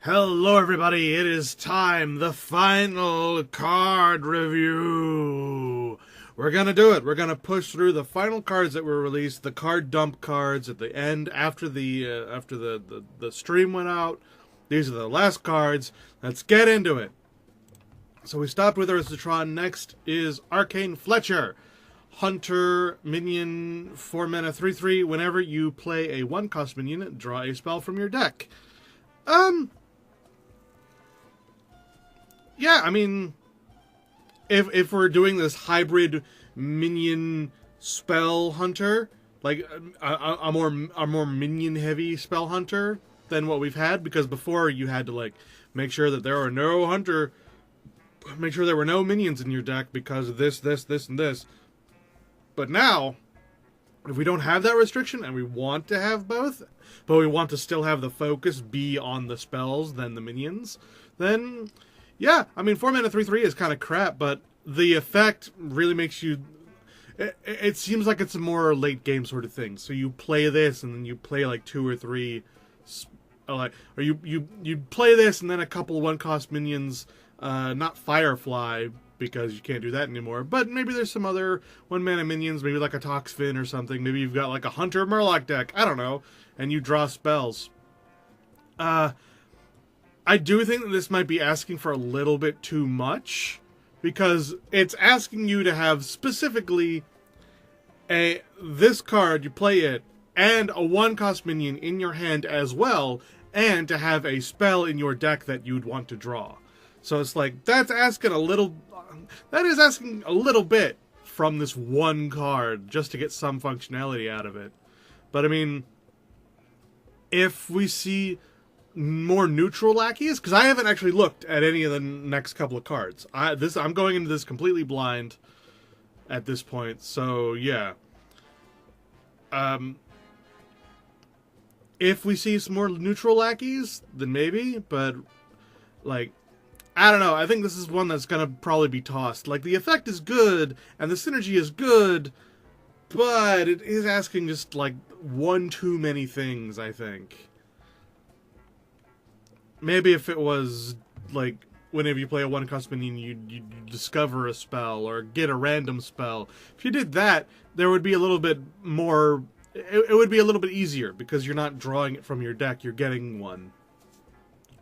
Hello everybody, it is time, the final card review. We're gonna do it. We're gonna push through the final cards that were released, the card dump cards at the end after the stream went out. These are the last cards. Let's get into it. So we stopped with Ursatron. Next is Arcane Fletcher. Hunter minion, 4 mana, 3/3. Whenever you play a 1-cost minion, draw a spell from your deck. Yeah, I mean, if we're doing this hybrid minion spell hunter, like a more minion heavy spell hunter than what we've had, because before you had to like make sure that there were no minions in your deck because of this, and this. But now, if we don't have that restriction and we want to have both, but we want to still have the focus be on the spells than the minions, then yeah, I mean 4 mana 3/3 is kind of crap, but the effect really makes you. It seems like it's a more late game sort of thing. So you play this and then you play like 2 or 3, or you play this and then a couple of 1-cost minions, not Firefly, because you can't do that anymore, but maybe there's some other 1-mana minions, maybe like a Toxfin or something. Maybe you've got like a Hunter Murloc deck, I don't know, and you draw spells. I do think that this might be asking for a little bit too much, because it's asking you to have specifically this card, you play it, and a 1-cost minion in your hand as well, and to have a spell in your deck that you'd want to draw. So it's like, that is asking a little bit from this one card just to get some functionality out of it. But I mean, if we see more neutral lackeys, because I haven't actually looked at any of the next couple of cards. I'm going into this completely blind at this point, so yeah. If we see some more neutral lackeys, then maybe, but like, I don't know. I think this is one that's gonna probably be tossed. Like, the effect is good and the synergy is good, but it is asking just like one too many things, I think. Maybe if it was, like, whenever you play a 1-cost minion, you discover a spell or get a random spell. If you did that, there would be a little bit more. It would be a little bit easier, because you're not drawing it from your deck, you're getting one.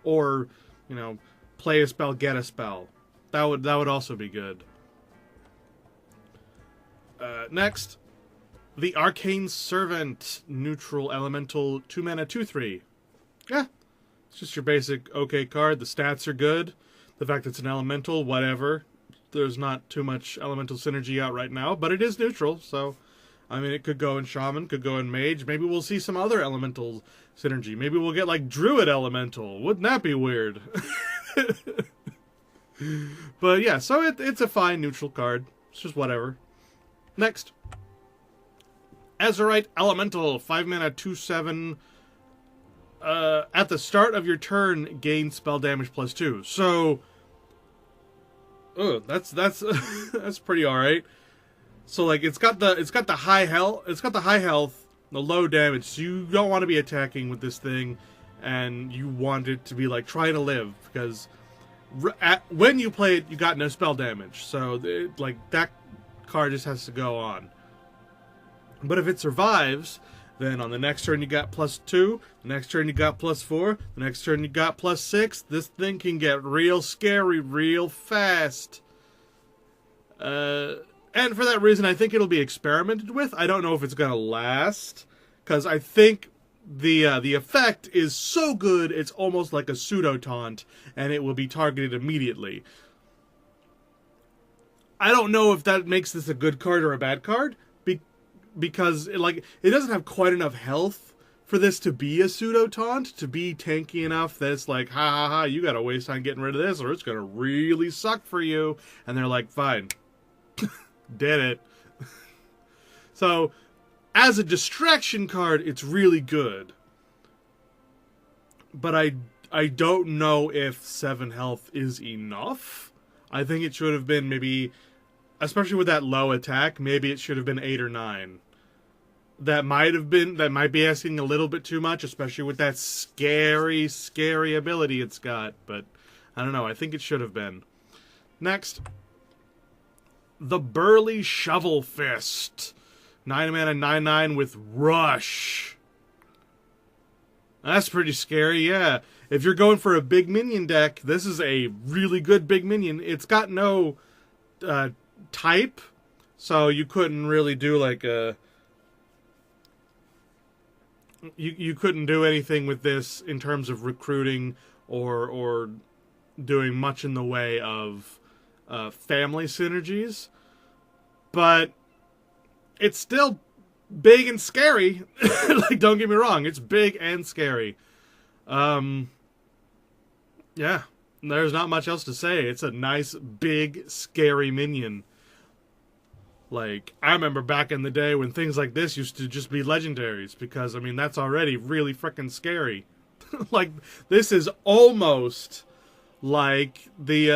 Or, you know, play a spell, get a spell. That would also be good. Next, the Arcane Servant, neutral elemental, 2 mana, 2/3. Yeah. It's just your basic okay card. The stats are good. The fact it's an elemental, whatever. There's not too much elemental synergy out right now, but it is neutral, so I mean, it could go in Shaman, could go in Mage. Maybe we'll see some other elemental synergy. Maybe we'll get like Druid Elemental. Wouldn't that be weird? But yeah, so it's a fine neutral card. It's just whatever. Next, Azurite Elemental, 5 mana, 2/7. At the start of your turn, gain spell damage +2. So, that's that's pretty all right. So like, it's got the high health, the low damage. So you don't want to be attacking with this thing, and you want it to be like trying to live, because when you play it, you got no spell damage. So like, that card just has to go on. But if it survives, then on the next turn you got +2, the next turn you got +4, the next turn you got +6. This thing can get real scary real fast. And for that reason, I think it'll be experimented with. I don't know if it's going to last, because I think the effect is so good, it's almost like a pseudo-taunt, and it will be targeted immediately. I don't know if that makes this a good card or a bad card, because it doesn't have quite enough health for this to be a pseudo-taunt, to be tanky enough that it's like, ha ha ha, you gotta waste time getting rid of this, or it's gonna really suck for you. And they're like, fine. Did it. So, as a distraction card, it's really good. But I don't know if 7 health is enough. I think it should have been maybe, especially with that low attack, maybe it should have been 8 or 9. that might be asking a little bit too much, especially with that scary, scary ability it's got. But I don't know. I think it should have been. Next, the Burly Shovel Fist. 9 mana, 9/9 with Rush. That's pretty scary, yeah. If you're going for a big minion deck, this is a really good big minion. It's got no type, so you couldn't really do like a... You couldn't do anything with this in terms of recruiting or doing much in the way of family synergies. But it's still big and scary. Like, don't get me wrong, it's big and scary. Yeah, there's not much else to say. It's a nice, big, scary minion. Like, I remember back in the day when things like this used to just be legendaries, because, I mean, that's already really freaking scary. Like, this is almost like the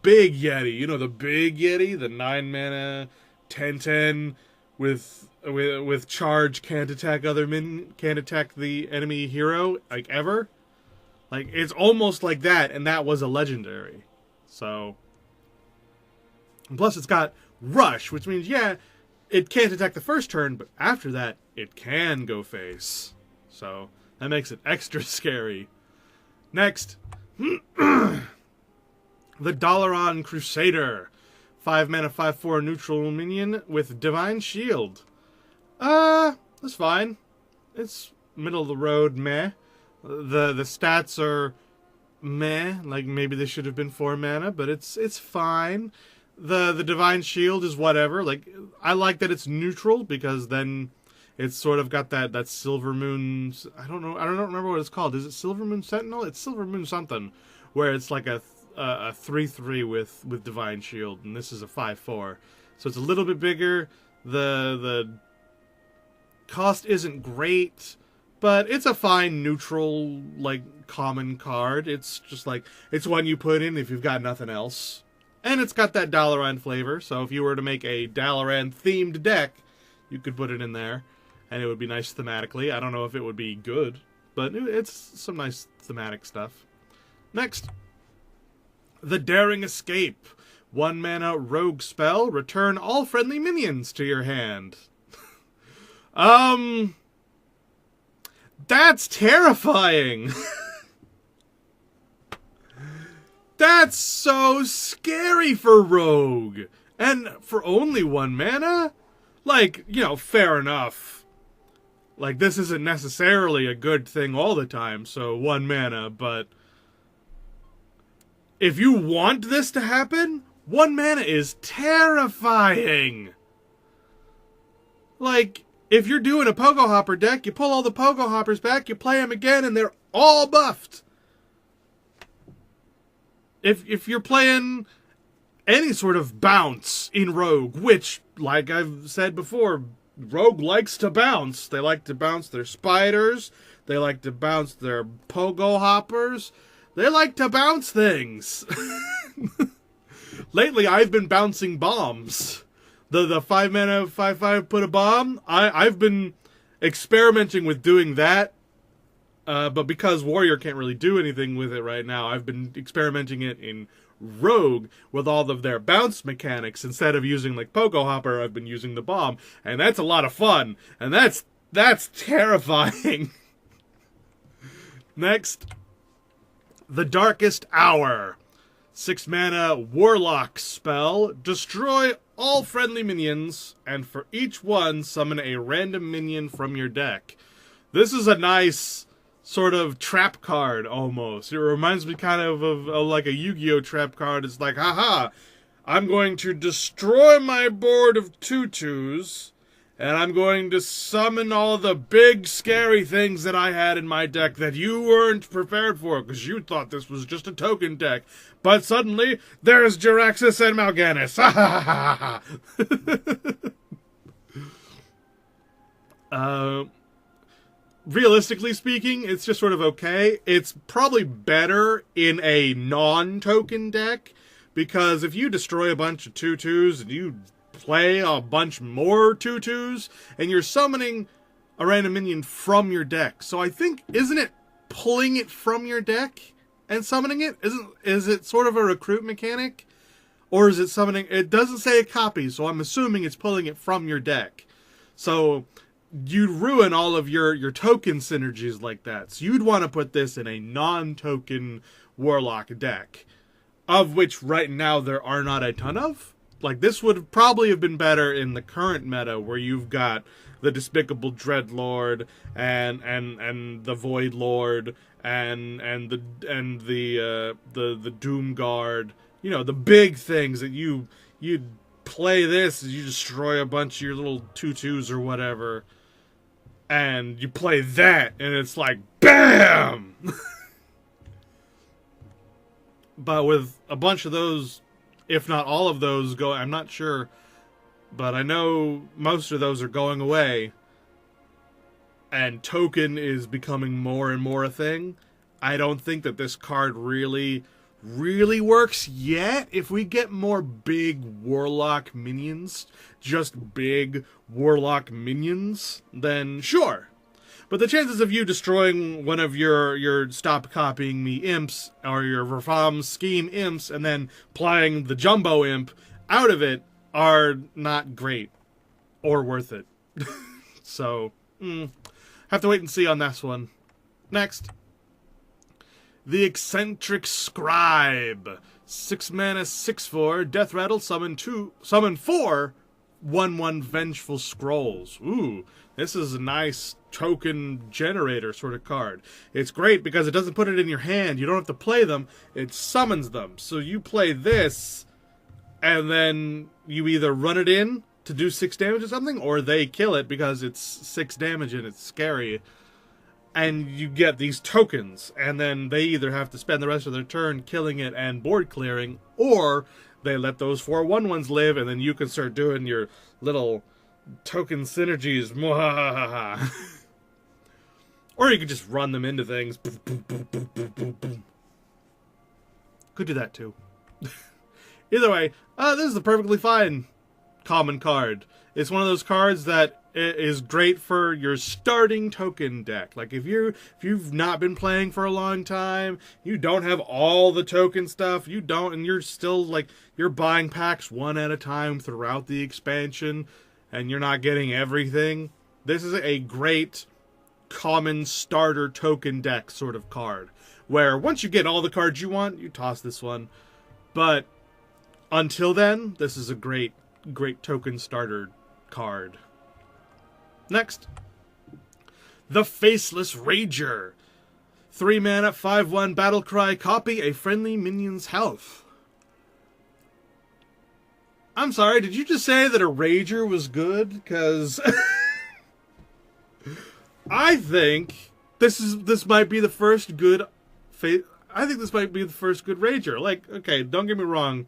big Yeti. You know, the big Yeti, the 9 mana, 10/10 with charge, can't attack can't attack the enemy hero, like, ever. Like, it's almost like that, and that was a legendary. So, plus it's got Rush, which means, yeah, it can't attack the first turn, but after that, it can go face. So, that makes it extra scary. Next, the Dalaran Crusader. 5 mana, 5/4 neutral minion with Divine Shield. That's fine. It's middle of the road, meh. The stats are meh. Like, maybe they should have been 4 mana, but it's fine. The Divine Shield is whatever. Like, I like that it's neutral, because then it's sort of got that Silver Moon... I don't remember what it's called. Is it Silver Moon Sentinel? It's Silver Moon something, where it's like a 3/3 with Divine Shield, and this is a 5/4. So it's a little bit bigger. The cost isn't great, but it's a fine neutral, like, common card. It's just like, it's one you put in if you've got nothing else. And it's got that Dalaran flavor, so if you were to make a Dalaran themed deck, you could put it in there, and it would be nice thematically. I don't know if it would be good, but it's some nice thematic stuff. Next, the Daring Escape. 1 mana rogue spell. Return all friendly minions to your hand. That's terrifying. That's so scary for rogue. And for only 1 mana? Like, you know, fair enough. Like, this isn't necessarily a good thing all the time, so 1 mana, but if you want this to happen, 1 mana is terrifying. Like, if you're doing a Pogo Hopper deck, you pull all the Pogo Hoppers back, you play them again, and they're all buffed. If you're playing any sort of bounce in Rogue, which, like I've said before, Rogue likes to bounce. They like to bounce their spiders. They like to bounce their Pogo Hoppers. They like to bounce things. Lately, I've been bouncing bombs. The 5 mana, 5/5 put a bomb. I've been experimenting with doing that. But because Warrior can't really do anything with it right now, I've been experimenting it in Rogue with all of their bounce mechanics. Instead of using, like, Pogo Hopper, I've been using the bomb. And that's a lot of fun. And that's terrifying. Next, the Darkest Hour. 6 mana Warlock spell. Destroy all friendly minions, and for each one, summon a random minion from your deck. This is a nice sort of trap card, almost. It reminds me kind of like a Yu-Gi-Oh! Trap card. It's like, haha, I'm going to destroy my board of 2/2s, and I'm going to summon all the big, scary things that I had in my deck that you weren't prepared for, because you thought this was just a token deck. But suddenly, there's Jiraxis and Mal'Ganis. Ha ha ha ha! Realistically speaking, it's just sort of okay. It's probably better in a non-token deck, because if you destroy a bunch of 2/2s and you play a bunch more 2/2s, and you're summoning a random minion from your deck. So I think, isn't it pulling it from your deck and summoning it? Is it sort of a recruit mechanic? Or is it summoning? It doesn't say a copy, so I'm assuming it's pulling it from your deck. So you'd ruin all of your token synergies like that. So you'd want to put this in a non-token Warlock deck, of which right now there are not a ton of. Like, this would probably have been better in the current meta, where you've got the Despicable Dreadlord and the Void Lord and the Doom Guard. You know, the big things that you play this, you destroy a bunch of your little 2/2s or whatever, and you play that, and it's like, BAM! But with a bunch of those, if not all of those, I'm not sure, but I know most of those are going away, and token is becoming more and more a thing. I don't think that this card really works yet. If we get more big Warlock minions, just big Warlock minions, then sure. But the chances of you destroying one of your Stop Copying Me imps, or your Reform Scheme imps, and then playing the Jumbo imp out of it are not great. Or worth it. So, have to wait and see on this one. Next. The Eccentric Scribe. 6 mana, 6/4, Death Rattle, summon 4 1/1 Vengeful Scrolls. Ooh, this is a nice token generator sort of card. It's great because it doesn't put it in your hand. You don't have to play them. It summons them. So you play this, and then you either run it in to do 6 damage or something, or they kill it because it's 6 damage and it's scary. And you get these tokens, and then they either have to spend the rest of their turn killing it and board clearing, or they let those 4 1/1s live, and then you can start doing your little token synergies. Mwahaha. Or you could just run them into things. Boom, boom, boom, boom, boom, boom, boom. Could do that too. Either way, this is a perfectly fine common card. It's one of those cards that is great for your starting token deck. Like, if you've not been playing for a long time, you don't have all the token stuff, and you're still, like, you're buying packs one at a time throughout the expansion, and you're not getting everything, this is a great common starter token deck sort of card, where once you get all the cards you want, you toss this one. But until then, this is a great token starter card. Next, the Faceless Rager. 3 mana, 5/1 Battlecry, copy a friendly minion's health. I'm sorry, did you just say that a Rager was good? Because I think this might be the first good I think this might be the first good Rager. Like, okay, don't get me wrong.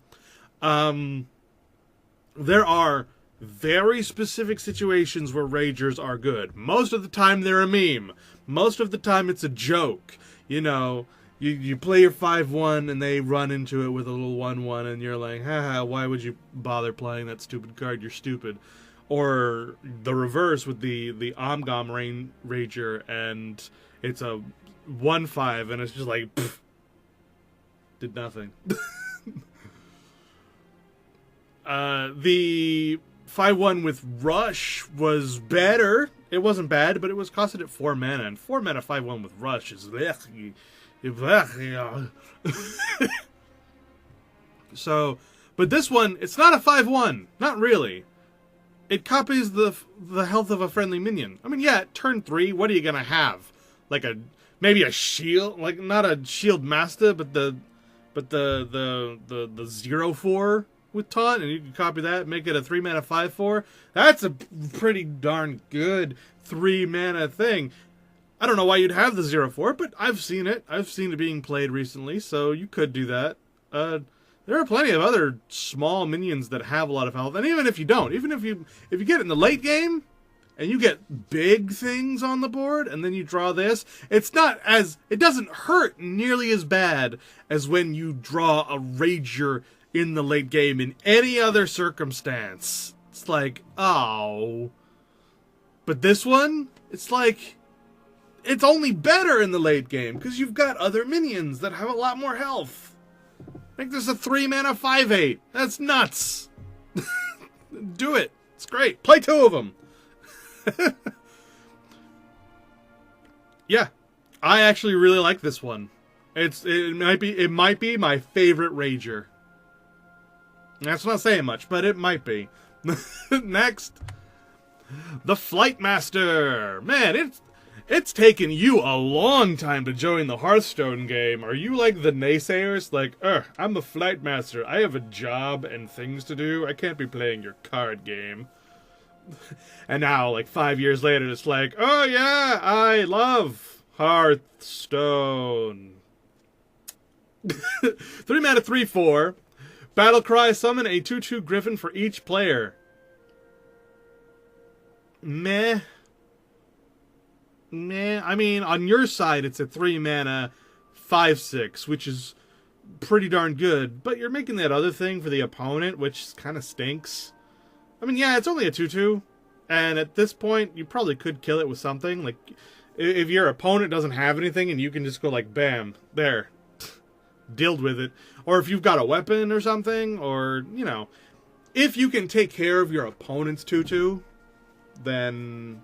There are very specific situations where Ragers are good. Most of the time they're a meme. Most of the time it's a joke. You know, you play your 5/1 and they run into it with a little 1/1 and you're like, haha, why would you bother playing that stupid card? You're stupid. Or the reverse with the Omgom Rager, and it's a 1/5 and it's just like, pfft, did nothing. The 5/1 with Rush was better. It wasn't bad, but it was costed at 4 mana, and 4 mana 5/1 with Rush is so, but this one, it's not a 5/1, not really. It copies the health of a friendly minion. I mean, yeah, turn 3, what are you gonna have? Like maybe a shield, like not a shield master, but the 0/4 with taunt, and you can copy that, make it a 3 mana 5/4. That's a pretty darn good 3 mana thing. I don't know why you'd have the 0/4, but I've seen it. I've seen it being played recently, so you could do that. There are plenty of other small minions that have a lot of health, and even if you don't, even if you get in the late game and you get big things on the board, and then you draw this, it doesn't hurt nearly as bad as when you draw a Rager in the late game in any other circumstance. It's like, oh. But this one, it's like, it's only better in the late game because you've got other minions that have a lot more health. Make this a 3-mana 5/8. That's nuts. Do it. It's great. Play 2 of them. Yeah, I actually really like this one. It might be my favorite Rager. That's not saying much, but it might be. Next, the Flight Master. Man, it's taken you a long time to join the Hearthstone game. Are you like the naysayers? Like, I'm the Flight Master. I have a job and things to do. I can't be playing your card game. And now, like 5 years later, it's like, oh yeah, I love Hearthstone. 3 mana 3/4. Battlecry, summon a 2/2 Griffin for each player. Meh. I mean, on your side, it's a 3 mana 5/6, which is pretty darn good. But you're making that other thing for the opponent, which kind of stinks. I mean, yeah, it's only a 2/2. And at this point, you probably could kill it with something. Like, if your opponent doesn't have anything and you can just go like, bam, there. Dealt with it. Or if you've got a weapon or something, or, you know, if you can take care of your opponent's 2/2, then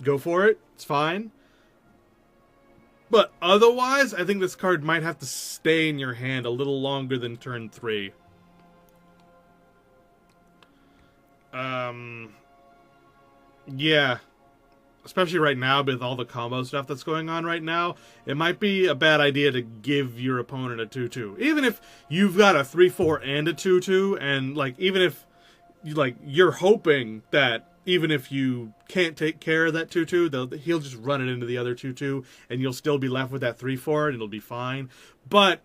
go for it. It's fine. But otherwise, I think this card might have to stay in your hand a little longer than turn 3. Yeah. Especially right now with all the combo stuff that's going on right now, it might be a bad idea to give your opponent a 2/2. Even if you've got a 3/4 and a 2/2, and like even if you're hoping that even if you can't take care of that 2/2, he'll just run it into the other 2/2, and you'll still be left with that 3/4, and it'll be fine. But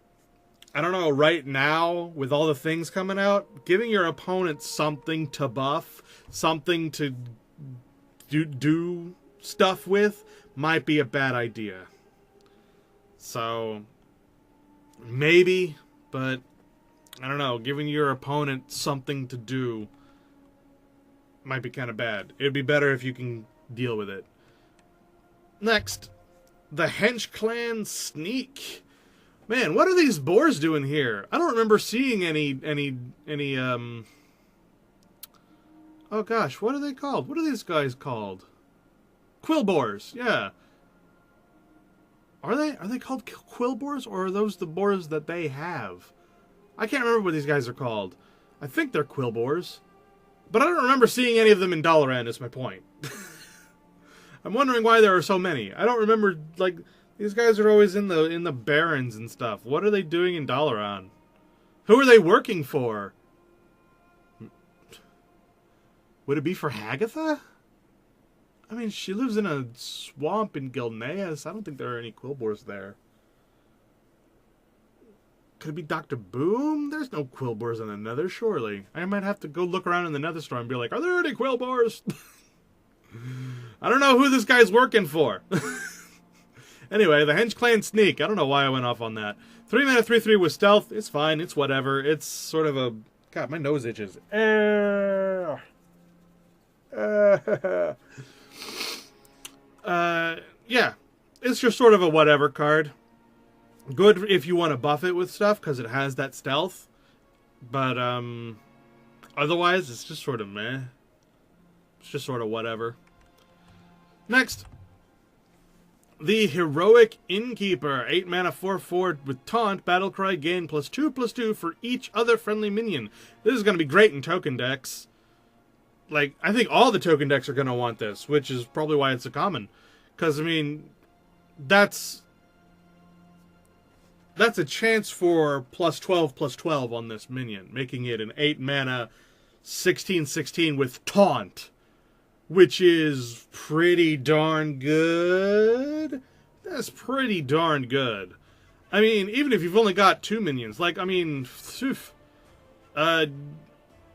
I don't know, right now, with all the things coming out, giving your opponent something to buff, something to do stuff with, might be a bad idea. So, maybe, but I don't know, giving your opponent something to do might be kind of bad. It'd be better if you can deal with it. Next, the Hench Clan Sneak. Man, what are these boars doing here? I don't remember seeing any oh gosh, what are they called? What are these guys called? Quill boars, yeah. Are they called quill boars, or are those the boars that they have? I can't remember what these guys are called. I think they're quill boars. But I don't remember seeing any of them in Dalaran, is my point. I'm wondering why there are so many. I don't remember, like, these guys are always in the barrens and stuff. What are they doing in Dalaran? Who are they working for? Would it be for Hagatha? I mean, she lives in a swamp in Gilneas. I don't think there are any Quillboars there. Could it be Dr. Boom? There's no Quillboars in the Nether, surely. I might have to go look around in the Nether store and be like, are there any Quillboars? I don't know who this guy's working for. Anyway, the Hench Clan Sneak. I don't know why I went off on that. 3 mana 3/3 with stealth. It's fine. It's whatever. It's sort of a... God, my nose itches. Yeah, it's just sort of a whatever card. Good if you want to buff it with stuff, because it has that stealth. But, otherwise, it's just sort of meh. It's just sort of whatever. Next, the Heroic Innkeeper. 8 mana 4/4 with Taunt. Battlecry, gain +2/+2 for each other friendly minion. This is going to be great in token decks. Like, I think all the token decks are going to want this, which is probably why it's a common. Because, I mean, that's a chance for +12/+12 on this minion, making it an 8 mana 16/16 with Taunt, which is pretty darn good. That's pretty darn good. I mean, even if you've only got 2 minions, like, I mean,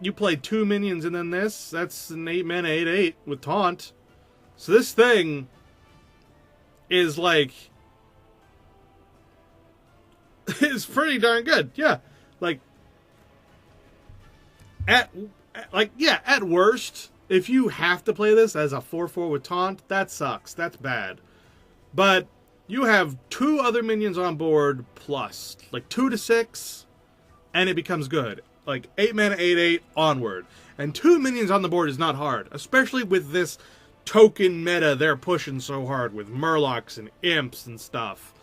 you play 2 minions and then this, that's an 8 mana 8/8 with Taunt. So this thing is like, it's pretty darn good. Yeah, like at like, yeah, at worst, if you have to play this as a 4/4 with taunt, that sucks. That's bad. But you have 2 other minions on board plus, like 2 to 6, and it becomes good. Like 8 mana, 8/8 onward. And 2 minions on the board is not hard, especially with this token meta they're pushing so hard with Murlocs and Imps and stuff.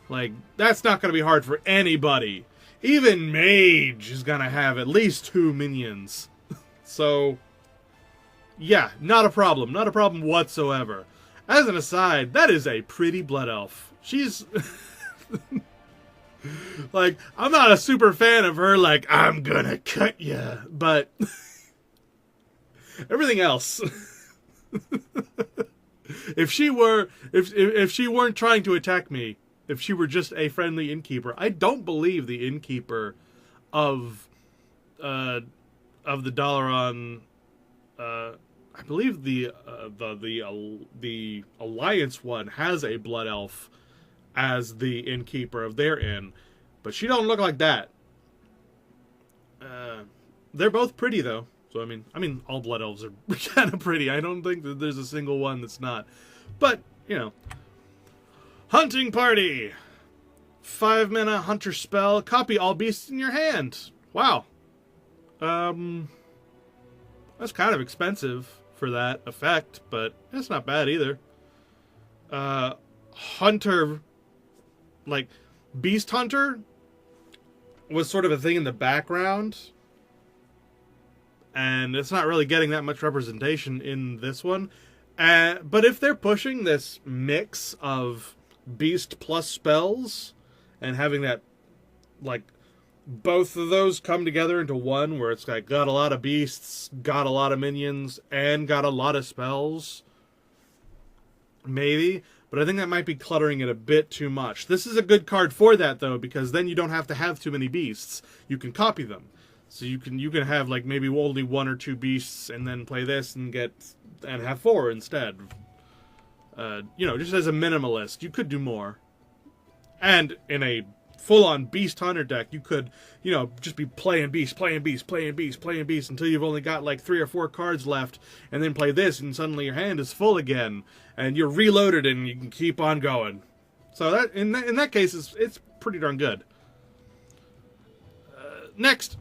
Like, that's not going to be hard for anybody. Even Mage is going to have at least 2 minions. So, yeah, not a problem. Not a problem whatsoever. As an aside, that is a pretty Blood Elf. She's... like, I'm not a super fan of her, like, I'm gonna cut ya. But... everything else... if she weren't trying to attack me, if she were just a friendly innkeeper, I don't believe the innkeeper of the Dalaran, I believe the Alliance one has a Blood Elf as the innkeeper of their inn, but she don't look like that. They're both pretty though. So I mean, all Blood Elves are kind of pretty. I don't think that there's a single one that's not. But, you know. Hunting Party! 5 mana Hunter spell. Copy all beasts in your hand. Wow. That's kind of expensive for that effect, but that's not bad either. Hunter, like, Beast Hunter was sort of a thing in the background. And it's not really getting that much representation in this one. But if they're pushing this mix of beast plus spells and having that, like, both of those come together into one where it's like got a lot of beasts, got a lot of minions, and got a lot of spells, maybe. But I think that might be cluttering it a bit too much. This is a good card for that, though, because then you don't have to have too many beasts. You can copy them. So you can have like maybe only 1 or 2 beasts and then play this and have 4 instead. You know, just as a minimalist, you could do more. And in a full-on Beast Hunter deck, you could, you know, just be playing beast, playing beast, playing beast, playing beast until you've only got like 3 or 4 cards left, and then play this, and suddenly your hand is full again, and you're reloaded, and you can keep on going. So that in that case, it's pretty darn good. Next.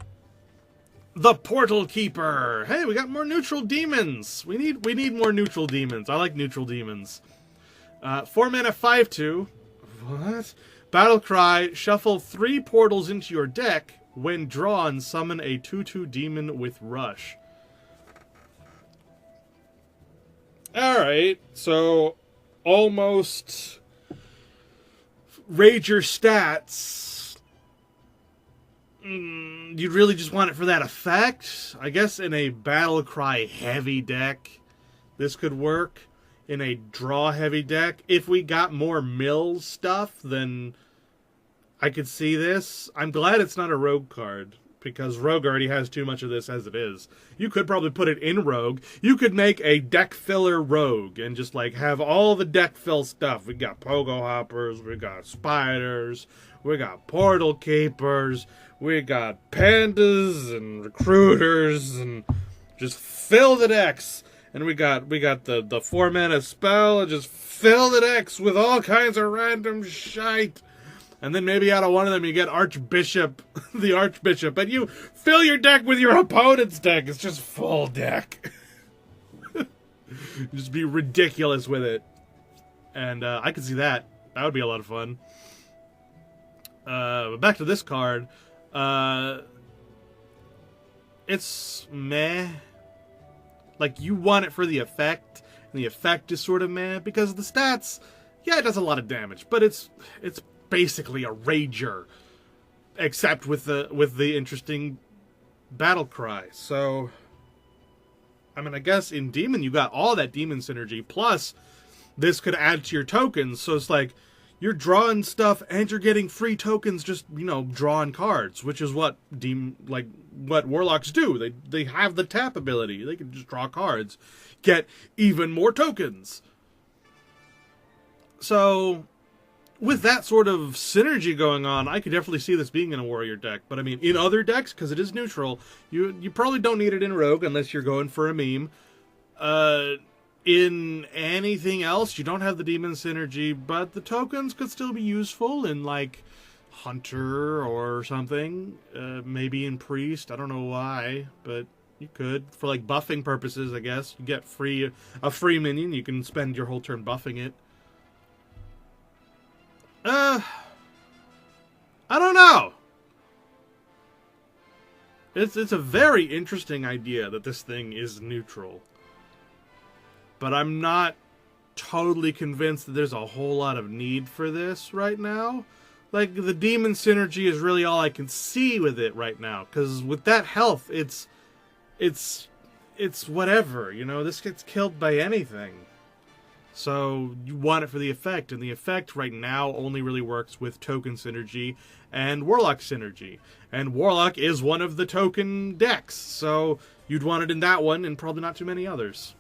The Portal Keeper. Hey, we got more neutral demons. We need more neutral demons. I like neutral demons. 4 mana, 5/2. What? Battle Cry. Shuffle 3 portals into your deck. When drawn, summon a 2/2 demon with Rush. Alright, so almost raid your stats. You'd really just want it for that effect? I guess in a Battle Cry heavy deck, this could work. In a draw heavy deck, if we got more mill stuff, then I could see this. I'm glad it's not a Rogue card, because Rogue already has too much of this as it is. You could probably put it in Rogue. You could make a deck filler Rogue and just like have all the deck fill stuff. We got Pogo Hoppers, we got Spiders, we got Portal Keepers, we got Pandas and Recruiters, and just fill the decks. And we got the 4 mana spell, and just fill the decks with all kinds of random shite. And then maybe out of one of them you get Archbishop, the Archbishop, and you fill your deck with your opponent's deck. It's just full deck. Just be ridiculous with it. And I could see that. That would be a lot of fun. But back to this card. It's meh. Like, you want it for the effect, and the effect is sort of meh, because the stats, yeah, it does a lot of damage, but it's basically a Rager, except with the interesting Battle Cry. So, I mean, I guess in Demon you got all that Demon synergy, plus this could add to your tokens, so it's like, you're drawing stuff and you're getting free tokens just, you know, drawing cards, which is what what Warlocks do. They have the tap ability. They can just draw cards, get even more tokens. So with that sort of synergy going on, I could definitely see this being in a warrior deck. But I mean, in other decks, because it is neutral, you probably don't need it in rogue unless you're going for a meme. In anything else, you don't have the demon synergy, but the tokens could still be useful in, like, Hunter or something. Maybe in Priest, I don't know why, but you could. For, like, buffing purposes, I guess. You get a free minion, you can spend your whole turn buffing it. I don't know. It's a very interesting idea that this thing is neutral. But I'm not totally convinced that there's a whole lot of need for this right now. Like, the demon synergy is really all I can see with it right now. Because with that health, it's whatever, you know? This gets killed by anything. So, you want it for the effect. And the effect right now only really works with token synergy and Warlock synergy. And Warlock is one of the token decks. So, you'd want it in that one and probably not too many others.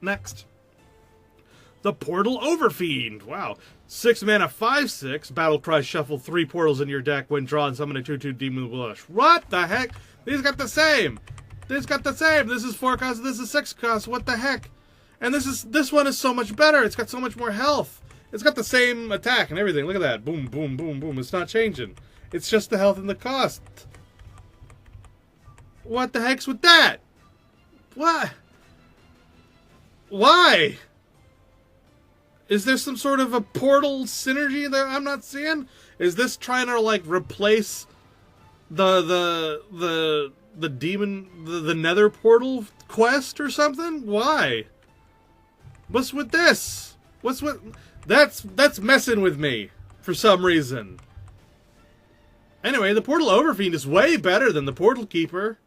Next, the Portal Overfiend. Wow. 6 mana, 5/6. Battle Cry, shuffle 3 portals in your deck when drawn. Summon a 2/2 Demon Blush. What the heck? These got the same. This got the same. This is 4 cost. This is 6 cost. What the heck? And this one is so much better. It's got so much more health. It's got the same attack and everything. Look at that. Boom, boom, boom, boom. It's not changing. It's just the health and the cost. What the heck's with that? What? Why? Is there some sort of a portal synergy that I'm not seeing? Is this trying to, like, replace the demon, the nether portal quest or something? Why? What's with this? What's with... That's messing with me for some reason. Anyway, the Portal Overfiend is way better than the Portal Keeper.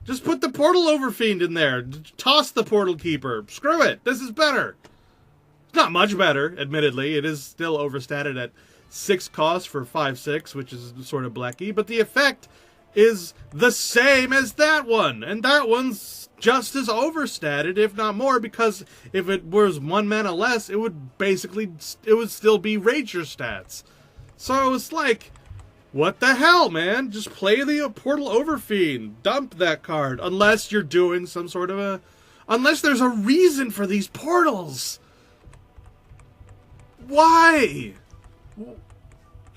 Just put the Portal Overfiend in there. Toss the Portal Keeper. Screw it. This is better. It's not much better, admittedly. It is still overstated at 6 cost for 5/6, which is sort of blacky. But the effect is the same as that one. And that one's just as overstated, if not more, because if it was 1 mana less, it would still be Rager stats. So it's like... what the hell, man? Just play the Portal Overfiend. Dump that card. Unless you're doing some sort of a... unless there's a reason for these portals. Why?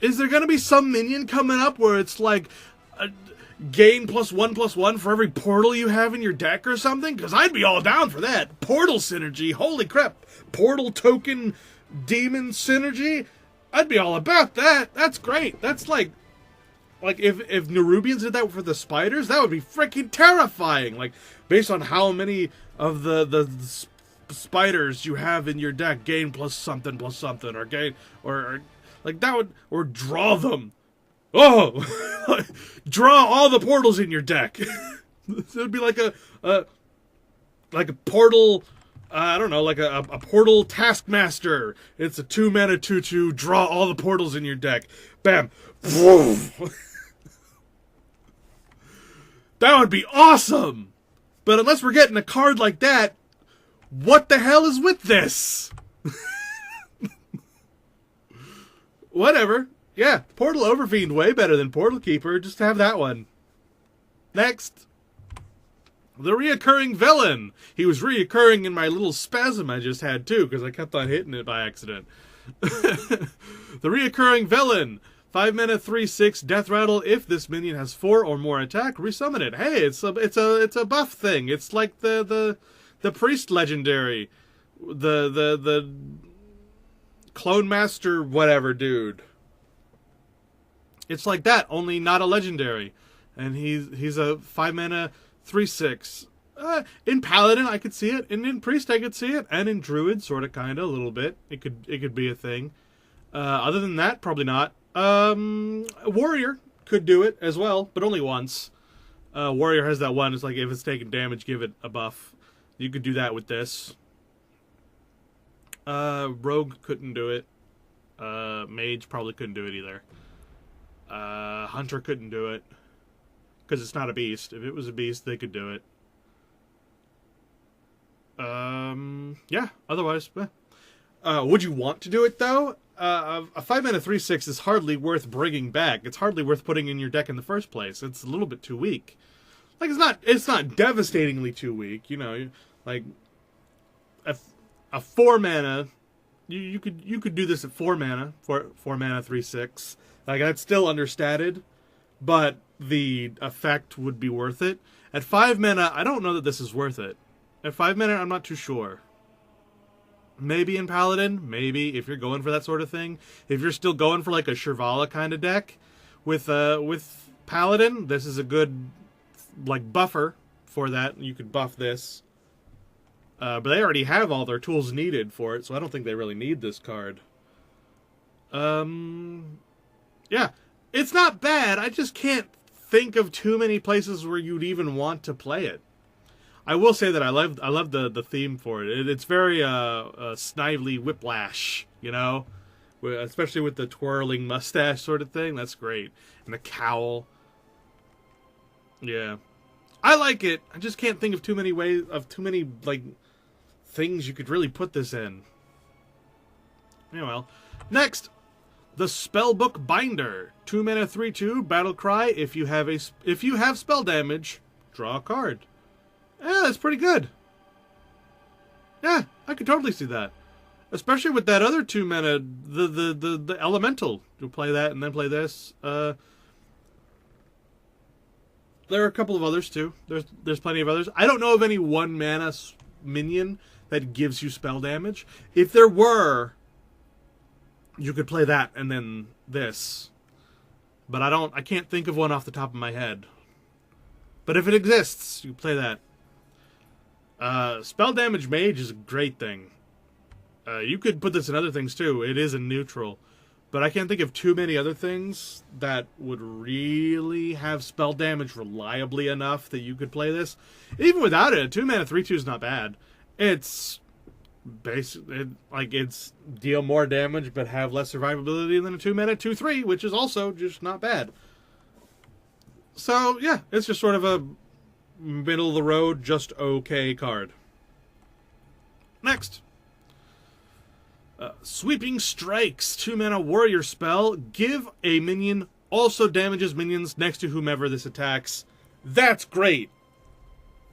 Is there going to be some minion coming up where it's like... gain +1/+1 for every portal you have in your deck or something? Because I'd be all down for that. Portal synergy. Holy crap. Portal token demon synergy. I'd be all about that. That's great. That's like if Nerubians did that for the spiders, that would be freaking terrifying. Like, based on how many of the spiders you have in your deck, gain +something, or gain, or like that would, or draw them. Oh, draw all the portals in your deck. It would be like a portal. I don't know, like a portal taskmaster. It's a 2 mana 2/2. Draw all the portals in your deck. Bam. That would be awesome. But unless we're getting a card like that, what the hell is with this? Whatever. Yeah, Portal Overfiend way better than Portal Keeper. Just have that one. Next. The Reoccurring Villain. He was reoccurring in my little spasm I just had, too, because I kept on hitting it by accident. The Reoccurring Villain. 5 mana, 3/6, Death Rattle. If this minion has 4 or more attack, resummon it. Hey, it's a buff thing. It's like the Priest Legendary. The Clone Master whatever dude. It's like that, only not a legendary. And he's a 5 mana, 3/6. In Paladin, I could see it. And in Priest, I could see it. And in Druid, sort of, kind of, a little bit. It could be a thing. Other than that, probably not. Warrior could do it as well, but only once. Warrior has that one. It's like, if it's taking damage, give it a buff. You could do that with this. Rogue couldn't do it. Mage probably couldn't do it either. Hunter couldn't do it. Because it's not a beast. If it was a beast, they could do it. Yeah, otherwise, would you want to do it, though? a 5-mana 3/6 is hardly worth bringing back. It's hardly worth putting in your deck in the first place. It's a little bit too weak. Like, it's not devastatingly too weak, you know. Like, a 4-mana, you could do this at 4-mana, 4-mana 3/6. Like, that's still understated, but the effect would be worth it. At 5-mana, I don't know that this is worth it. At 5-mana, I'm not too sure. Maybe in Paladin, maybe if you're going for that sort of thing. If you're still going for like a Shirvala kind of deck with Paladin, this is a good like buffer for that. You could buff this. But they already have all their tools needed for it, so I don't think they really need this card. Yeah, it's not bad. I just can't think of too many places where you'd even want to play it. I will say that I love the theme for it. It's very Snively Whiplash, you know, especially with the twirling mustache sort of thing. That's great, and the cowl. Yeah, I like it. I just can't think of too many like things you could really put this in. Yeah, well, next, the Spellbook Binder, 2-mana 3/2 battle cry. If you have spell damage, draw a card. Yeah, that's pretty good. Yeah, I could totally see that. Especially with that other 2-mana, the Elemental. You'll play that and then play this. There are a couple of others too. There's plenty of others. I don't know of any 1-mana minion that gives you spell damage. If there were, you could play that and then this. But I can't think of one off the top of my head. But if it exists, you play that. Spell Damage Mage is a great thing. You could put this in other things too. It is a neutral. But I can't think of too many other things that would really have spell damage reliably enough that you could play this. Even without it, a 2-mana 3/2 is not bad. It's it's deal more damage but have less survivability than a 2-mana 2/3, which is also just not bad. So yeah, it's just sort of a middle of the road, just okay card. Next, Sweeping Strikes, 2-mana warrior spell. Give a minion, also damages minions next to whomever this attacks. That's great.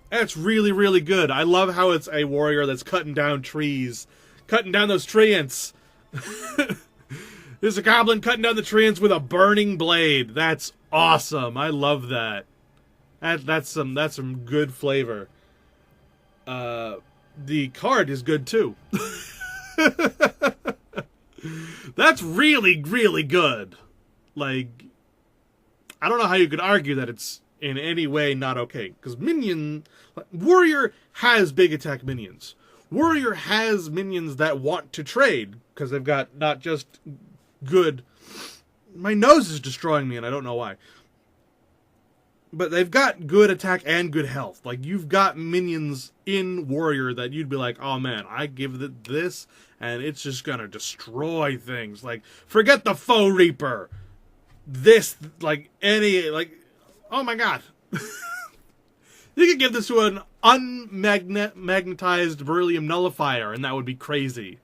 That's really, really good. I love how it's a warrior that's cutting down trees. Cutting down those treants. There's a goblin cutting down the treants with a burning blade. That's awesome. I love that. That's some good flavor. The card is good too. That's really, really good. Like, I don't know how you could argue that it's in any way not okay. Because Warrior has big attack minions. Warrior has minions that want to trade. Because they've got not just good... My nose is destroying me and I don't know why. But they've got good attack and good health. Like, you've got minions in Warrior that you'd be like, oh man, I give it this, and it's just gonna destroy things. Like, forget the Foe Reaper. This, oh my god. You could give this to an unmagnetized Beryllium Nullifier, and that would be crazy.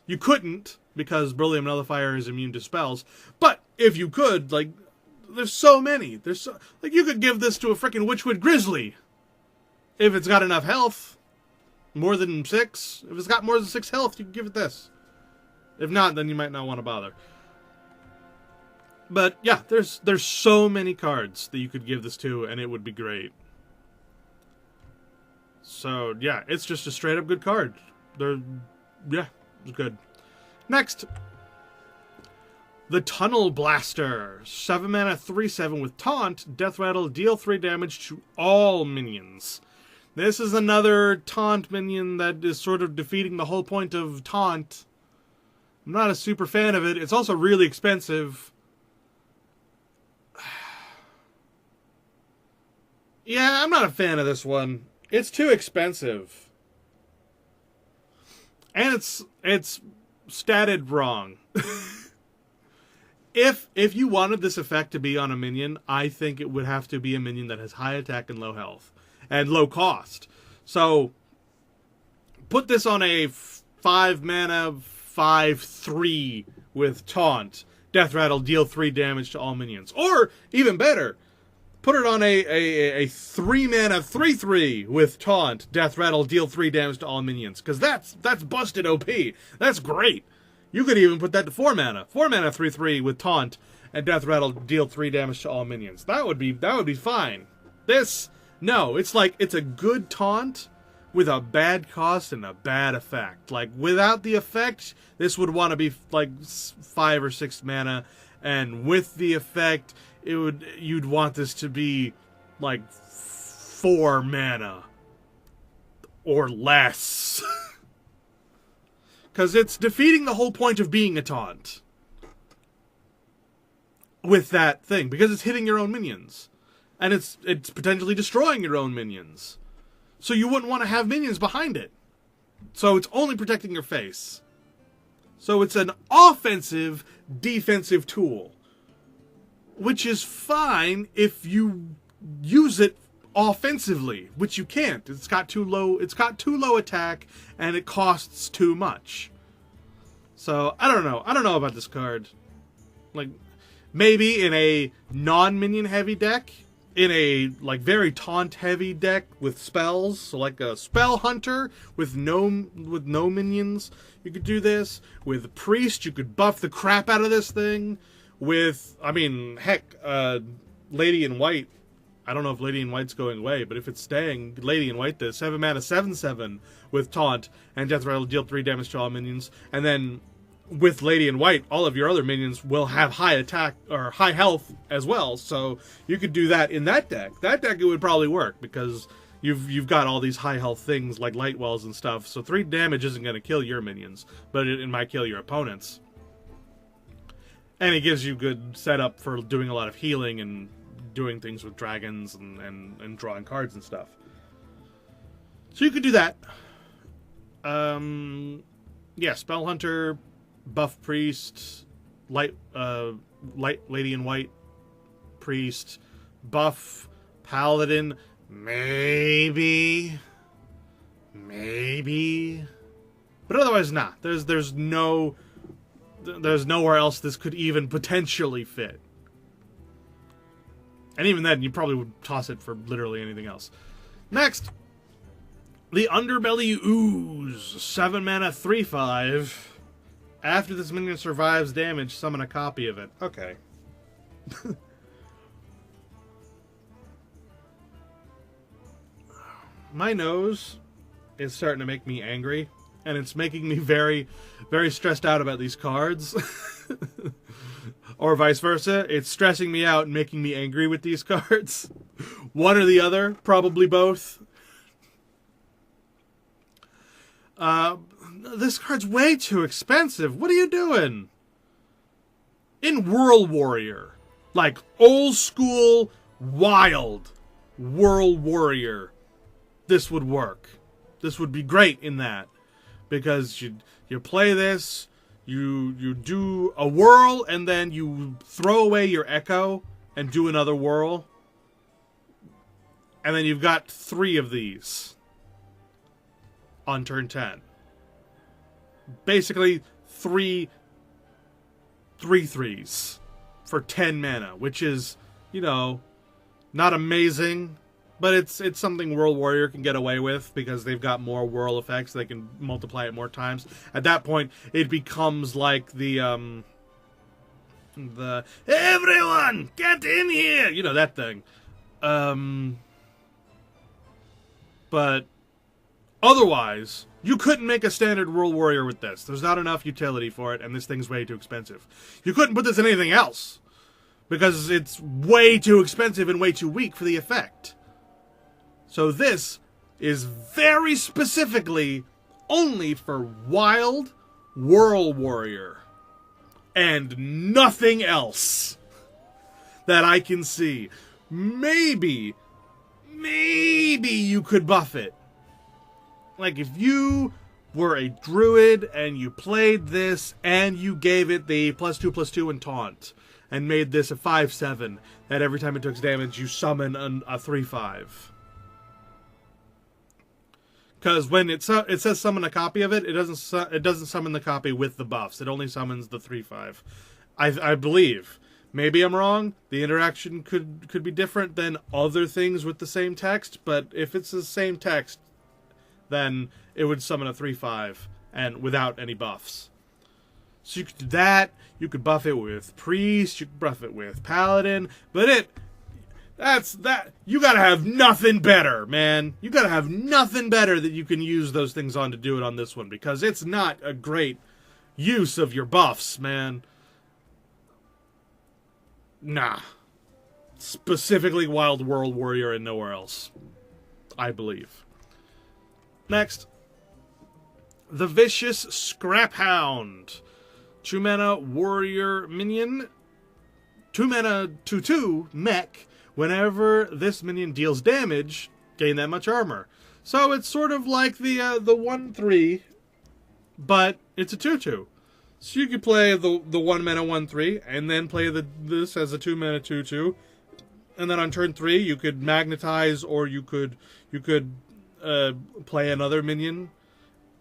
You couldn't, because Beryllium Nullifier is immune to spells, but if you could, like... There's so many. You could give this to a freaking Witchwood Grizzly. If it's got enough health. More than 6. If it's got more than 6 health, you can give it this. If not, then you might not want to bother. But yeah, there's so many cards that you could give this to, and it would be great. So yeah, it's just a straight up good card. Yeah, it's good. Next. The Tunnel Blaster, 7-mana 3/7 with Taunt, Death Rattle, deal 3 damage to all minions. This is another Taunt minion that is sort of defeating the whole point of Taunt. I'm not a super fan of it. It's also really expensive. Yeah, I'm not a fan of this one. It's too expensive. And it's statted wrong. If you wanted this effect to be on a minion, I think it would have to be a minion that has high attack and low health. And low cost. So, put this on a 5-mana 5/3 with taunt. Death Rattle, deal 3 damage to all minions. Or, even better, put it on a 3-mana 3/3 with taunt. Death Rattle, deal 3 damage to all minions. Because that's busted OP. That's great. You could even put that to 4 mana. 4 mana 3/3 with taunt, and Death Rattle, deal 3 damage to all minions. That would be fine. This, no, it's like, it's a good taunt with a bad cost and a bad effect. Like, without the effect, this would want to be like 5 or 6 mana, and with the effect, you'd want this to be like 4 mana or less. Because it's defeating the whole point of being a taunt with that thing, because it's hitting your own minions, and it's potentially destroying your own minions. So you wouldn't want to have minions behind it. So it's only protecting your face. So it's an offensive, defensive tool, which is fine if you use it offensively, which you can't. It's got too low attack, and it costs too much. So I don't know about this card. Like, maybe in a non-minion heavy deck, in a like very taunt heavy deck with spells, so like a spell hunter with no minions, you could do this. With priest, you could buff the crap out of this thing. With, I mean, heck, Lady in White. I don't know if Lady in White's going away, but if it's staying, Lady in White this 7 mana 7/7 with taunt, and Death Rattle, deal 3 damage to all minions. And then with Lady in White, all of your other minions will have high attack or high health as well. So you could do that in that deck. That deck, it would probably work because you've got all these high health things like light wells and stuff. So 3 damage isn't going to kill your minions, but it might kill your opponents. And it gives you good setup for doing a lot of healing and doing things with dragons and drawing cards and stuff. So you could do that. Yeah, Spell Hunter, buff priest, light Lady in White priest, buff paladin, maybe, but otherwise not. There's nowhere else this could even potentially fit. And even then, you probably would toss it for literally anything else. Next, the Underbelly Ooze. 7 mana, 3/5. After this minion survives damage, summon a copy of it. Okay. My nose is starting to make me angry, and it's making me very, very stressed out about these cards. Or vice versa. It's stressing me out and making me angry with these cards. One or the other. Probably both. This card's way too expensive. What are you doing? In World Warrior. Like, old school, wild World Warrior. This would work. This would be great in that. Because you play this, you do a whirl, and then you throw away your echo and do another whirl. And then you've got 3 of these on turn 10. Basically, 3 3/3s for 10 mana, which is, you know, not amazing, but it's something World Warrior can get away with because they've got more whirl effects. They can multiply it more times. At that point, it becomes like the everyone get in here, you know, that thing. But otherwise, you couldn't make a standard World Warrior with this. There's not enough utility for it, and this thing's way too expensive. You couldn't put this in anything else because it's way too expensive and way too weak for the effect. So this is very specifically only for Wild World Warrior and nothing else that I can see. Maybe you could buff it. Like, if you were a druid and you played this and you gave it the +2/+2 and taunt and made this a 5/7, that every time it took damage you summon a 3/5. Because when it says summon a copy of it, it doesn't summon the copy with the buffs. It only summons the 3/5. I believe. Maybe I'm wrong. The interaction could be different than other things with the same text, but if it's the same text, then it would summon a 3/5 and without any buffs. So you could do that. You could buff it with Priest. You could buff it with Paladin. But you gotta have nothing better, man. You gotta have nothing better that you can use those things on to do it on this one, because it's not a great use of your buffs, man. Nah. Specifically Wild World Warrior and nowhere else, I believe. Next, the Vicious Scrap Hound. 2-mana warrior minion. 2-mana 2/2 mech. Whenever this minion deals damage, gain that much armor. So it's sort of like the 1/3, but it's a 2/2. So you could play the 1-mana 1/3 and then play this as a 2-mana 2/2, and then on turn 3 you could magnetize, or you could play another minion,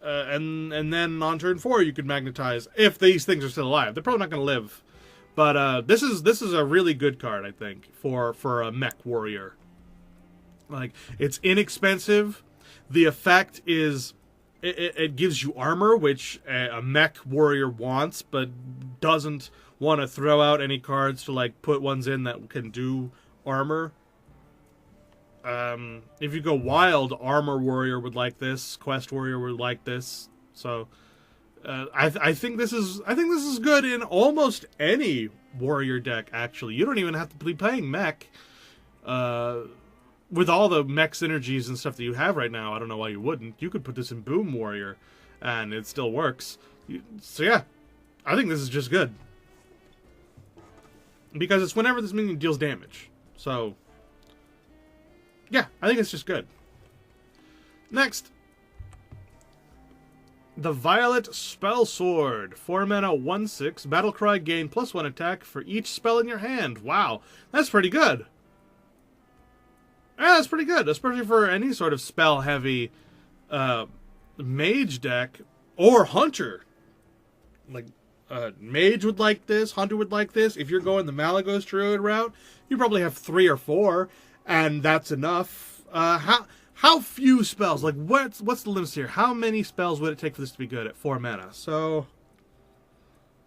and then on turn 4 you could magnetize if these things are still alive. They're probably not going to live. But this is a really good card, I think, for a mech warrior. Like, it's inexpensive. The effect is it gives you armor, which a mech warrior wants, but doesn't want to throw out any cards to like put ones in that can do armor. If you go wild, armor warrior would like this. Quest warrior would like this. So. I think this is good in almost any warrior deck. Actually, you don't even have to be playing mech. With all the mech synergies and stuff that you have right now, I don't know why you wouldn't. You could put this in Boom Warrior, and it still works. So yeah, I think this is just good because it's whenever this minion deals damage. So yeah, I think it's just good. Next. The Violet Spell Sword. 4-mana 1/6. Battlecry, gain +1 attack for each spell in your hand. Wow, that's pretty good. Yeah, that's pretty good, especially for any sort of spell-heavy mage deck or hunter. Like, mage would like this, hunter would like this. If you're going the Malagos Druid route, you probably have 3 or 4, and that's enough. How few spells? Like, what's the limits here? How many spells would it take for this to be good at 4 mana? So,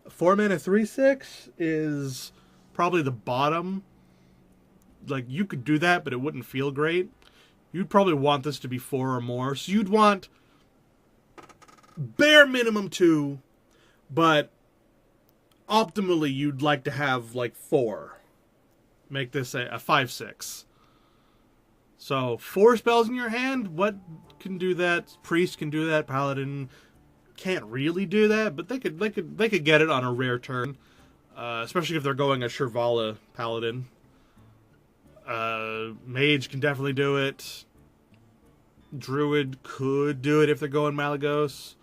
4 mana 3/6 is probably the bottom. Like, you could do that, but it wouldn't feel great. You'd probably want this to be 4 or more. So you'd want bare minimum 2, but optimally you'd like to have like 4. Make this a 5/6. So 4 spells in your hand. What can do that? Priest can do that. Paladin can't really do that, but they could get it on a rare turn, especially if they're going a Shirvala Paladin. Mage can definitely do it. Druid could do it if they're going Malagos.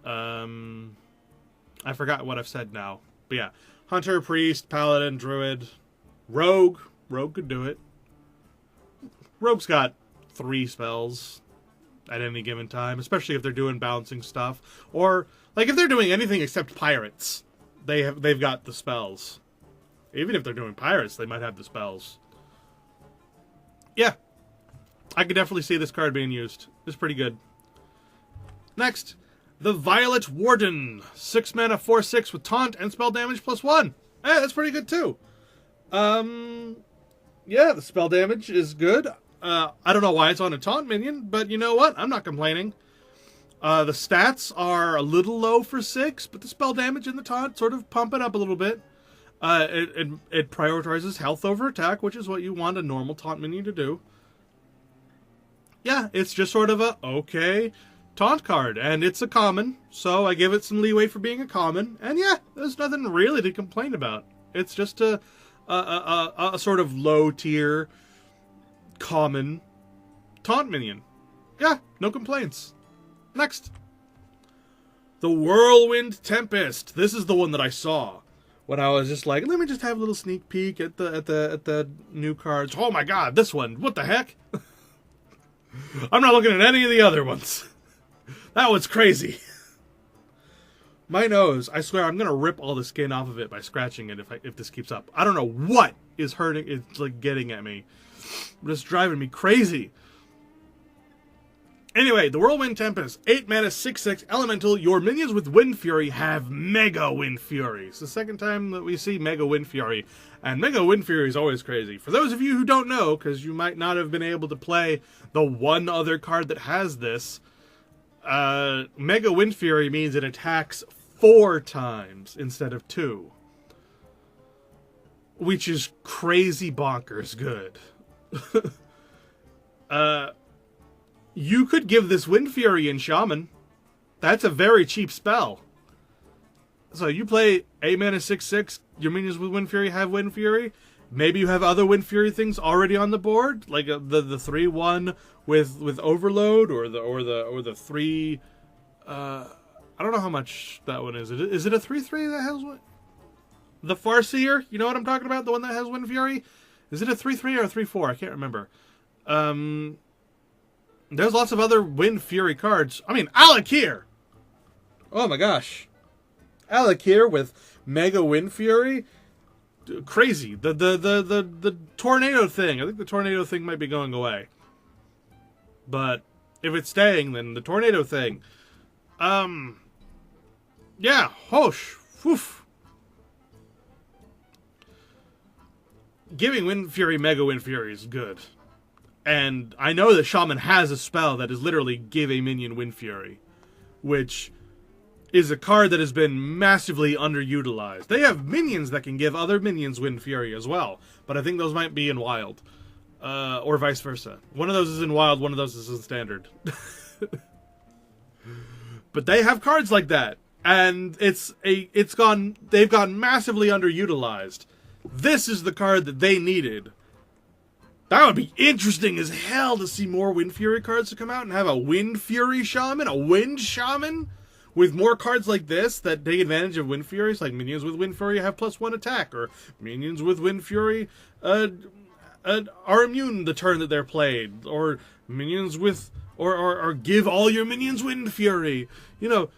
I forgot what I've said now, but yeah, Hunter, Priest, Paladin, Druid, Rogue could do it. Rogue's got 3 spells at any given time, especially if they're doing bouncing stuff, or like if they're doing anything except pirates, they've got the spells. Even if they're doing pirates, they might have the spells. Yeah, I could definitely see this card being used. It's pretty good. Next, the Violet Warden, 6 mana 4/6 with taunt and spell damage +1. That's pretty good too. Yeah, the spell damage is good. I don't know why it's on a taunt minion, but you know what? I'm not complaining. The stats are a little low for 6, but the spell damage and the taunt sort of pump it up a little bit. It prioritizes health over attack, which is what you want a normal taunt minion to do. Yeah, it's just sort of a okay taunt card, and it's a common, so I give it some leeway for being a common. And yeah, there's nothing really to complain about. It's just a sort of low tier common taunt minion. Yeah, no complaints. Next, the Whirlwind Tempest. This is the one that I saw when I was just like, let me just have a little sneak peek at the new cards. Oh my god, this one! What the heck? I'm not looking at any of the other ones. That was crazy. My nose, I swear I'm going to rip all the skin off of it by scratching it if this keeps up. I don't know what is hurting. It's like getting at me. It's driving me crazy. Anyway, the Whirlwind Tempest, 8 mana, 6/6 elemental. Your minions with Wind Fury have Mega Wind Fury. It's the second time that we see Mega Wind Fury. And Mega Wind Fury is always crazy. For those of you who don't know, because you might not have been able to play the one other card that has this, Mega Wind Fury means it attacks 4 times instead of 2. Which is crazy bonkers good. You could give this Wind Fury in Shaman. That's a very cheap spell. So you play 8 mana 6/6, your minions with Wind Fury have Wind Fury. Maybe you have other Wind Fury things already on the board, like the 3/1 with Overload, or the 3. I don't know how much that one is. Is it a 3/3 that has one? The Farseer, you know what I'm talking about? The one that has Wind Fury? Is it a 3/3 or a 3/4? I can't remember. There's lots of other Wind Fury cards. I mean, Alakir! Oh my gosh. Alakir with Mega Wind Fury? Crazy. The tornado thing. I think the tornado thing might be going away. But if it's staying, then the tornado thing. Yeah, hosh. Woof. Giving Wind Fury Mega Wind Fury is good. And I know that Shaman has a spell that is literally give a minion Wind Fury, which is a card that has been massively underutilized. They have minions that can give other minions Wind Fury as well, but I think those might be in Wild. Or vice versa. One of those is in Wild, one of those is in Standard. But they have cards like that, and they've gone massively underutilized. This is the card that they needed. That would be interesting as hell to see more Wind Fury cards to come out and have a Wind Fury Shaman, a Wind Shaman, with more cards like this that take advantage of Wind Furies, like minions with Wind Fury have +1 attack, or minions with Wind Fury are immune the turn that they're played, or minions with, or give all your minions Wind Fury. You know,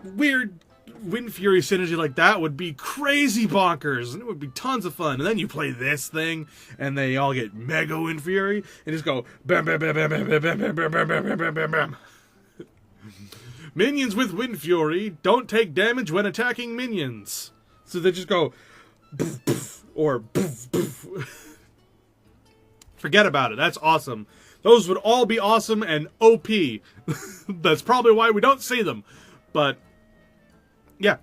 weird Wind Fury synergy like that would be crazy bonkers, and it would be tons of fun. And then you play this thing, and they all get Mega Wind Fury, and just go bam, bam, bam, bam, bam, bam, bam, bam, bam, bam, bam, bam, bam, bam. Minions with Wind Fury don't take damage when attacking minions, so they just go poof, poof, or poof, poof. Forget about it. That's awesome. Those would all be awesome and OP. That's probably why we don't see them, but. Yeah,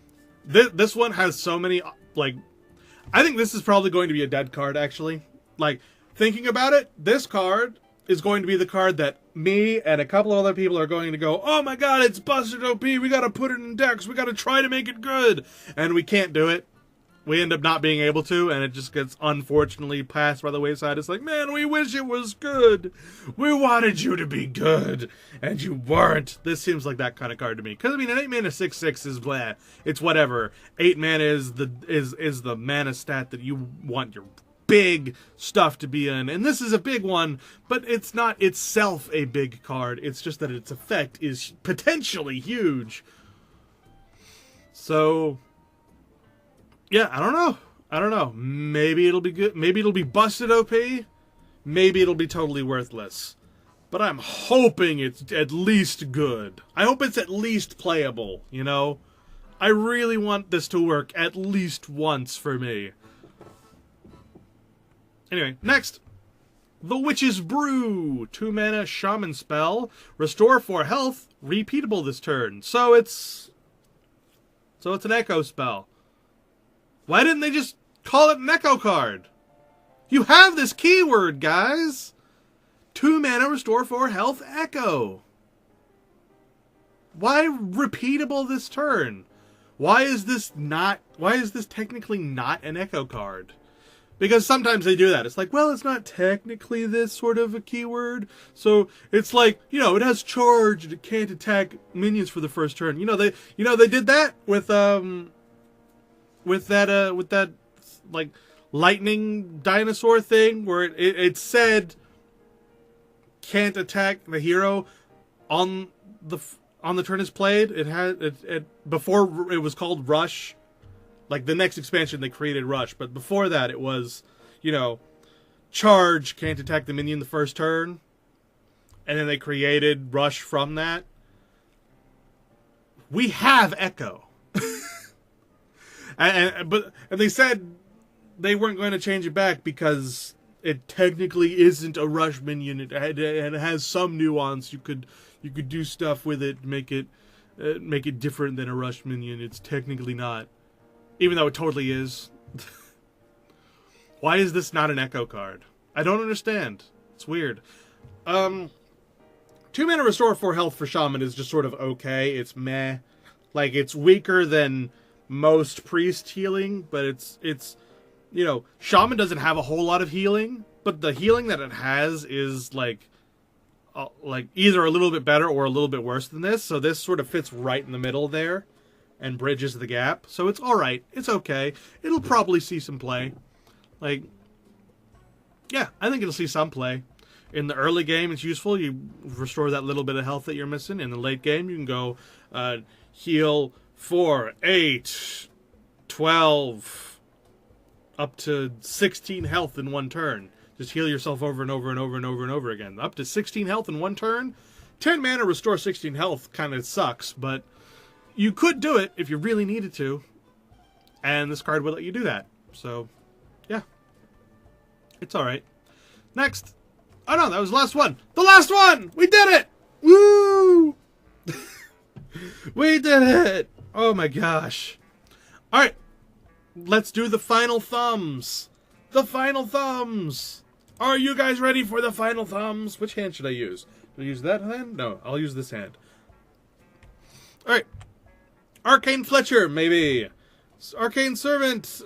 this one has so many, like, I think this is probably going to be a dead card, actually. Like, thinking about it, this card is going to be the card that me and a couple of other people are going to go, oh my god, it's busted OP, we gotta put it in decks, we gotta try to make it good. And we can't do it. We end up not being able to, and it just gets unfortunately passed by the wayside. It's like, man, we wish it was good. We wanted you to be good, and you weren't. This seems like that kind of card to me. Because, I mean, an 8 mana 6/6 is blah. It's whatever. 8 mana is the mana stat that you want your big stuff to be in. And this is a big one, but it's not itself a big card. It's just that its effect is potentially huge. So... yeah, I don't know. Maybe it'll be good. Maybe it'll be busted OP. Maybe it'll be totally worthless. But I'm hoping it's at least good. I hope it's at least playable, you know? I really want this to work at least once for me. Anyway, next. The Witch's Brew. 2 mana Shaman spell. Restore 4 health. Repeatable this turn. So it's an echo spell. Why didn't they just call it an echo card? You have this keyword, guys! 2 mana, restore 4 health, echo. Why repeatable this turn? Why is this technically not an echo card? Because sometimes they do that. It's like, well, it's not technically this sort of a keyword. So it's like, you know, it has charge and it can't attack minions for the first turn. They did that with that like lightning dinosaur thing where it said can't attack the hero on the turn it's played. It had it before it was called Rush. Like the next expansion they created Rush, but before that it was, you know, Charge, can't attack the minion the first turn. And then they created Rush from that. We have Echo. But they said they weren't going to change it back because it technically isn't a Rush minion. It has some nuance. You could do stuff with it, make it different than a Rush minion. It's technically not, even though it totally is. Why is this not an Echo card? I don't understand. It's weird. 2 mana restore 4 health for Shaman is just sort of okay. It's meh. Like, it's weaker than most priest healing, but it's you know, Shaman doesn't have a whole lot of healing, but the healing that it has is like either a little bit better or a little bit worse than this. So this sort of fits right in the middle there and bridges the gap. So it's all right. It's okay. It'll probably see some play. Like, yeah, I think it'll see some play. In the early game, it's useful. You restore that little bit of health that you're missing. In the late game, you can go heal 4, 8, 12, up to 16 health in one turn. Just heal yourself over and over and over and over and over again. Up to 16 health in one turn. 10 mana restore 16 health kind of sucks, but you could do it if you really needed to. And this card will let you do that. So, yeah. It's alright. Next. Oh no, that was the last one. The last one! We did it! Woo! We did it! Oh my gosh. Alright. Let's do the final thumbs. The final thumbs! Are you guys ready for the final thumbs? Which hand should I use? Should I use that hand? No, I'll use this hand. Alright. Arcane Fletcher, maybe. Arcane Servant.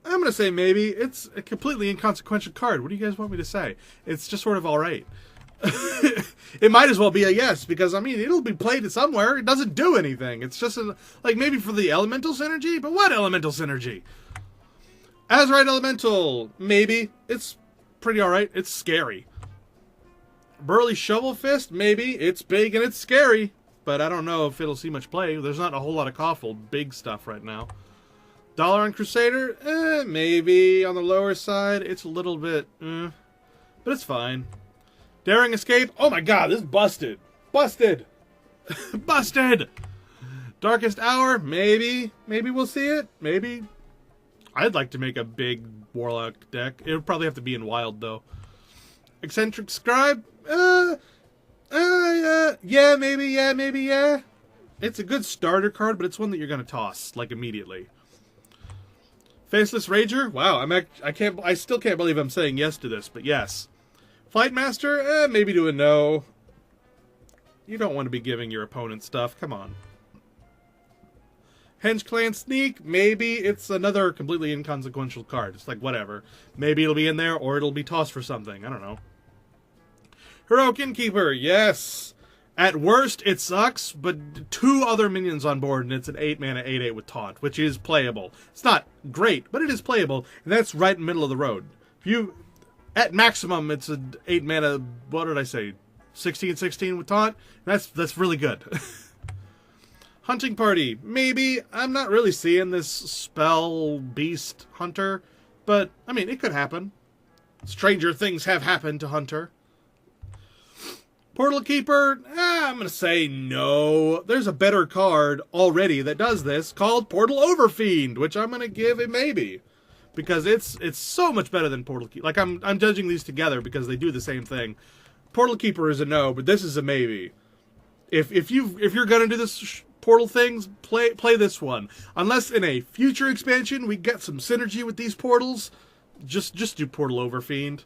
I'm going to say maybe. It's a completely inconsequential card. What do you guys want me to say? It's just sort of alright. It might as well be a yes, because, I mean, it'll be played somewhere. It doesn't do anything. It's just, like, maybe for the elemental synergy? But what elemental synergy? Azurite Elemental, maybe. It's pretty alright. It's scary. Burly Shovel Fist, maybe. It's big and it's scary. But I don't know if it'll see much play. There's not a whole lot of Koffel big stuff right now. Dalaran Crusader, maybe on the lower side. It's a little bit, but it's fine. Daring Escape, oh my god, this is busted. Busted! Busted! Darkest Hour, maybe. Maybe we'll see it. Maybe. I'd like to make a big Warlock deck. It would probably have to be in Wild, though. Eccentric Scribe, yeah, maybe, yeah. It's a good starter card, but it's one that you're gonna toss, like, immediately. Faceless Rager, wow, I still can't believe I'm saying yes to this, but yes. Flight Master, maybe to a no. You don't want to be giving your opponent stuff, come on. Henge Clan Sneak, maybe it's another completely inconsequential card. It's like, whatever. Maybe it'll be in there, or it'll be tossed for something, I don't know. Heroic Innkeeper, yes. At worst, it sucks, but 2 other minions on board, and it's an 8 mana 8/8 with Taunt, which is playable. It's not great, but it is playable, and that's right in the middle of the road. At maximum, it's an 8 mana, what did I say, 16/16 with Taunt? That's really good. Hunting Party, maybe. I'm not really seeing this spell beast Hunter, but, I mean, it could happen. Stranger things have happened to Hunter. Portal Keeper, I'm going to say no. There's a better card already that does this called Portal Overfiend, which I'm going to give a maybe. Because it's so much better than Portal Keeper. Like, I'm judging these together because they do the same thing. Portal Keeper is a no, but this is a maybe. If you're going to do this portal things, play this one. Unless in a future expansion we get some synergy with these portals, just do Portal Overfiend.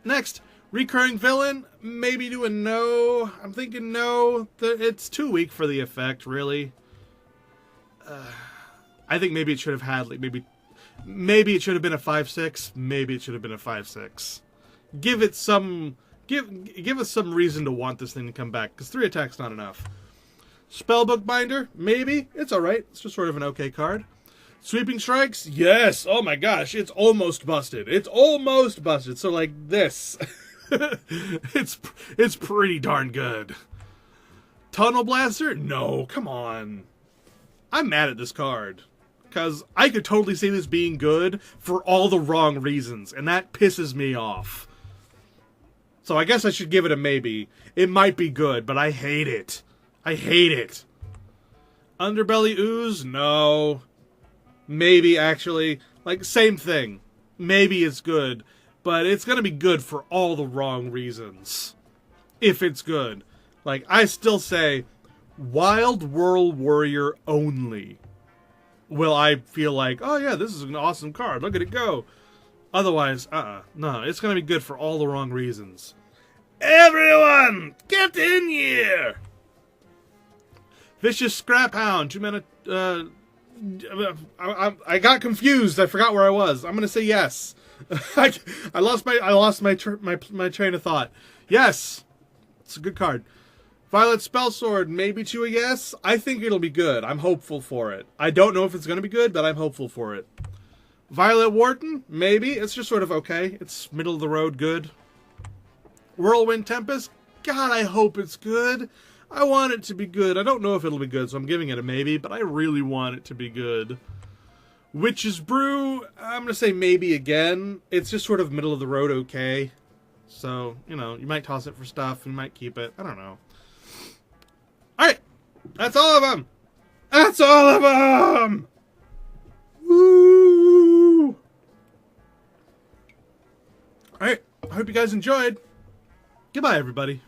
Next, Recurring Villain, maybe do a no. I'm thinking no. It's too weak for the effect, really. I think maybe it should have had, like, maybe it should have been a 5/6. Maybe it should have been a 5/6. Give us some reason to want this thing to come back, because 3 attacks not enough. Spellbook Binder, maybe. It's alright. It's just sort of an okay card. Sweeping strikes? Yes. Oh my gosh, it's almost busted. It's almost busted. So like this. it's pretty darn good. Tunnel Blaster? No, come on. I'm mad at this card. Because I could totally see this being good for all the wrong reasons. And that pisses me off. So I guess I should give it a maybe. It might be good, but I hate it. I hate it. Underbelly Ooze? No. Maybe, actually. Like, same thing. Maybe it's good. But it's going to be good for all the wrong reasons. If it's good. Like, I still say, Wild Whirl Warrior only. Will I feel like, oh yeah, this is an awesome card. Look at it go. Otherwise, no, it's going to be good for all the wrong reasons. Everyone, get in here! Vicious Scrap Hound, 2 mana, I got confused. I forgot where I was. I'm going to say yes. I lost my train of thought. Yes. It's a good card. Violet Spellsword, maybe to a yes. I think it'll be good. I'm hopeful for it. I don't know if it's going to be good, but I'm hopeful for it. Violet Wharton, maybe. It's just sort of okay. It's middle of the road good. Whirlwind Tempest, God, I hope it's good. I want it to be good. I don't know if it'll be good, so I'm giving it a maybe, but I really want it to be good. Witch's Brew, I'm going to say maybe again. It's just sort of middle of the road okay. So, you know, you might toss it for stuff. You might keep it. I don't know. Alright. That's all of them. That's all of them. Woo. Alright. I hope you guys enjoyed. Goodbye, everybody.